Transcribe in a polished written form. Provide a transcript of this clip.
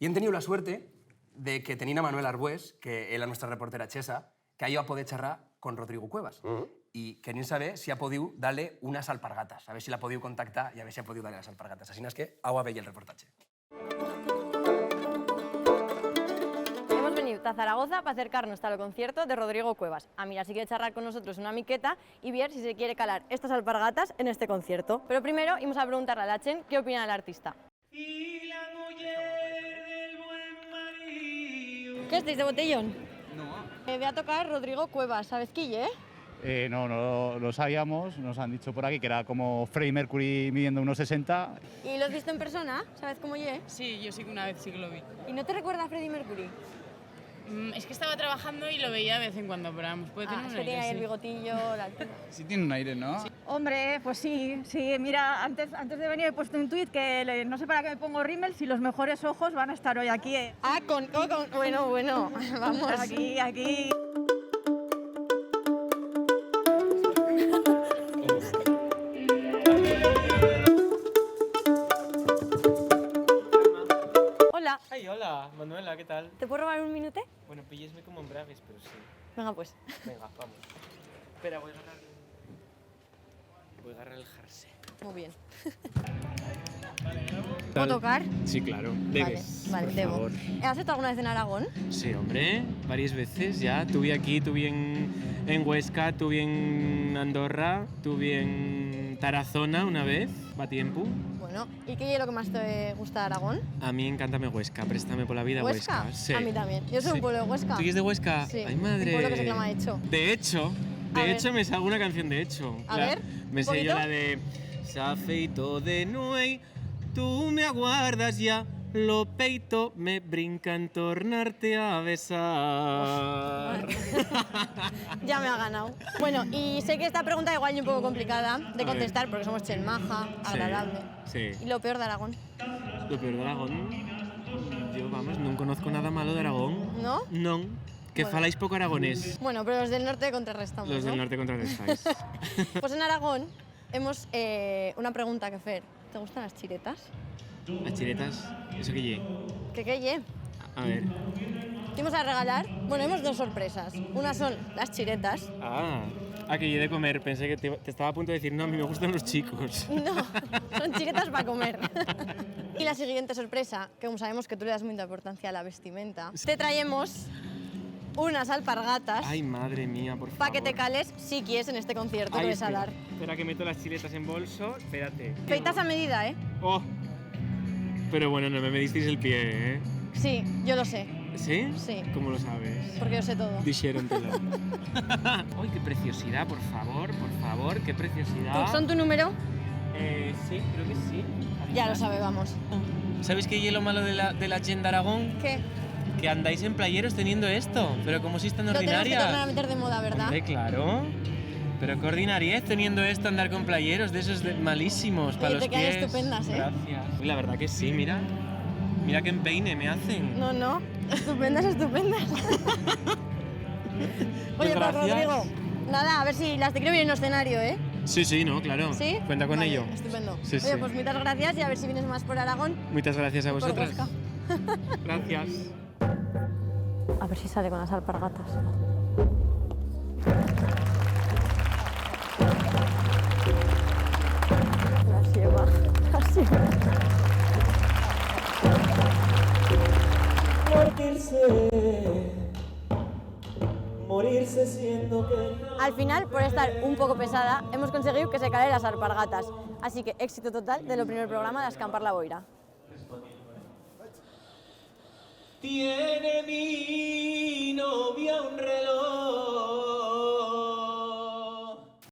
I hem tingut la suerte de que tenim a Manuel Arbués, que és la nostra reportera xesa, que ha ido a poder xerrar con Rodrigo Cuevas. Y querían saber si ha podido darle unas alpargatas, a ver si la ha podido contactar y a ver si ha podido darle las alpargatas. Así es que hago a ver el reportaje. Hemos venido a Zaragoza para acercarnos al concierto de Rodrigo Cuevas, a mirar si quiere charlar con nosotros una miqueta y ver si se quiere calar estas alpargatas en este concierto. Pero primero íbamos a preguntarle a la Chen qué opina del artista. ¿Qué estáis de botellón? No. Voy a tocar Rodrigo Cuevas, ¿sabes quién es? No lo sabíamos, nos han dicho por aquí que era como Freddie Mercury midiendo unos 60. ¿Y lo has visto en persona? ¿Sabes cómo es? Sí, yo sí que una vez sí que lo vi. ¿Y no te recuerda a Freddie Mercury? Es que estaba trabajando y lo veía de vez en cuando, pero vamos, puede tener Es un que tiene ahí aire, el sí. bigotillo, la altura. Sí tiene un aire, ¿no? Sí. Hombre, pues sí, mira, antes de venir he puesto un tuit que no sé para qué me pongo rímel si los mejores ojos van a estar hoy aquí. Ah, bueno, vamos. Aquí. Hola, Ay, hola, Manuela, ¿qué tal? ¿te puedo robar un minute? Bueno, pillesme como embragues, pero sí. Venga pues. Venga, vamos. Espera, voy a agarrar el jersey. Muy bien. ¿Puedo tocar? Sí, claro. Debes, Vale, por debo. favor. ¿Has estado alguna vez en Aragón? Sí, hombre, varias veces ya. Tuve aquí, tuve en Huesca, tuve en Andorra, tuve en Tarazona una vez, va tiempo. Bueno, ¿y qué es lo que más te gusta de Aragón? A mí encántame Huesca, préstame por la vida Huesca. Sí. A mí también. Yo soy un pueblo de Huesca. ¿Tú eres de Huesca? Sí, Ay, madre. un pueblo que se llama Hecho. De hecho, A ver. me salgo una canción de hecho. A ver, Me ¿un sé yo poquito? la de Se afeito de nuey, tú me aguardas ya, lo peito me brinca en tornarte a besar. Ya me ha ganado. Bueno, y sé que esta pregunta igual es un poco complicada de A contestar porque somos chen maja, agradable. Sí. ¿Y lo peor de Aragón? Lo peor de Aragón, yo vamos, no conozco nada malo de Aragón. ¿No? No, que Bueno. faláis poco aragonés. Bueno, pero los del norte contrarrestamos, Los del ¿no? norte contrarrestáis. Pues en Aragón hemos una pregunta que hacer. ¿Te gustan las chiretas? Las chiretas, ¿eso qué lle? ¿Qué ye? A ver. Te vamos a regalar, bueno, hemos dos sorpresas. Una son las chiretas. Que yo de comer. Pensé que te estaba a punto de decir, no, a mí me gustan los chicos. No, son chiretas para comer. Y la siguiente sorpresa, que como sabemos que tú le das mucha importancia a la vestimenta, te traemos unas alpargatas Ay, madre mía, por favor. para que te cales si quieres en este concierto que Ay, vas a espera. dar. Espera que meto las chiletas en bolso. Espérate. Feitas a medida, ¿eh? Oh. Pero bueno, no me medisteis el pie, ¿eh? Sí, yo lo sé, ¿Sí? Sí. ¿Cómo lo sabes? porque yo sé todo. Dixérontelo. ¡Ay, qué preciosidad, por favor, qué preciosidad! ¿Son tu número? Sí, creo que sí. Ya lo sabe, vamos. ¿Sabéis qué es lo malo de la Chen de Aragón? ¿Qué? Que andáis en playeros teniendo esto, pero como si es tan Lo tenemos que ordinaria. tornar a meter de moda, ¿verdad? Hombre, claro. Pero qué ordinariez teniendo esto, andar con playeros de esos malísimos para Oye, los te quedan pies. estupendas, ¿eh? Gracias. Uy, la verdad que sí, mira. Mira qué empeine me hacen. No, estupendas, estupendas. Oye, pues gracias. Rodrigo, nada, a ver si las te quiero bien en el escenario, ¿eh? Sí, no, claro. ¿Sí? Cuenta con Vale, ello. Estupendo. Sí, Oye, sí. pues muchas gracias y a ver si vienes más por Aragón. Muchas gracias a Por vosotras. Huesca. Gracias. A ver si sale con las alpargatas. Las lleva. Morirse siendo que Al final, por estar un poco pesada, hemos conseguido que se calen las alpargatas. Así que éxito total de lo primer programa de Escampar la Boira. tiene mi novia un reloj